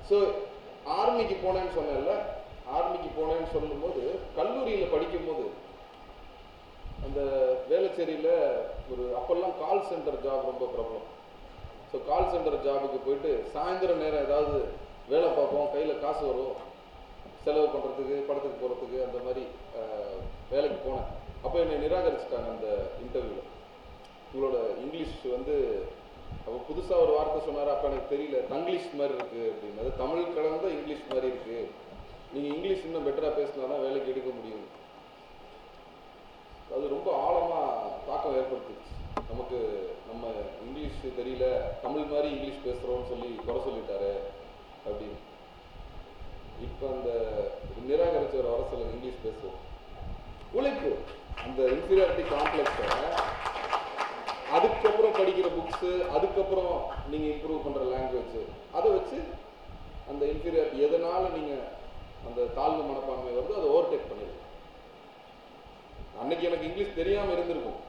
So ஆர்மிக்கு போனேன்னு சொன்னேன்ல, ஆர்மிக்கு போனேன்னு சொல்லும்போது கல்லூரியில் படிக்கும்போது அந்த வேளச்சேரியில் ஒரு அப்பெல்லாம் கால் சென்டர் ஜாப் ரொம்ப பிரபலம். ஸோ கால் சென்டர் ஜாபுக்கு போயிட்டு சாயந்தரம் நேரம் ஏதாவது வேலை பார்ப்போம், கையில் காசு வரும், செலவு பண்ணுறதுக்கு படத்துக்கு போகிறதுக்கு, அந்த மாதிரி வேலைக்கு போனேன். அப்போ என்னை நிராகரிச்சிட்டாங்க அந்த இன்டர்வியூவில். உங்களோட இங்கிலீஷ் வந்து அப்போ புதுசாக ஒரு வார்த்தை சொன்னார், அப்போ எனக்கு தெரியல, தங்கிலீஷ் மாதிரி இருக்குது அப்படின்னு. அது தமிழ் கலந்த இங்கிலீஷ் மாதிரி இருக்குது, நீங்கள் இங்கிலீஷ் இன்னும் பெட்டராக பேசினா தான் வேலைக்கு எடுக்க முடியும். அது ரொம்ப ஆழமாக தாக்கம் ஏற்படுத்துச்சு நமக்கு. நம்ம இங்கிலீஷ் தெரியல, தமிழ் மாதிரி இங்கிலீஷ் பேசுகிறோன்னு சொல்லி குறை சொல்லிட்டாரு அப்படின்னு. இப்போ அந்த நிராகரிச்சவர் வர சொல்ல இங்கிலீஷ் பேசுவோம். உழைப்பு, அந்த இன்ஃபீரியாரிட்டி காம்ப்ளெக்ஸை அதுக்கப்புறம் படிக்கிற புக்ஸு, அதுக்கப்புறம் நீங்கள் இம்ப்ரூவ் பண்ணுற லாங்குவேஜ், அதை வச்சு அந்த இன்ஃபீரியாரிட்டி எதனால் நீங்கள் அந்த தாழ்வு மனப்பான்மை வருதோ அதை ஓவர்டேக் பண்ணிடுங்க. அன்னைக்கு எனக்கு இங்கிலீஷ் தெரியாமல் இருந்திருக்கும்,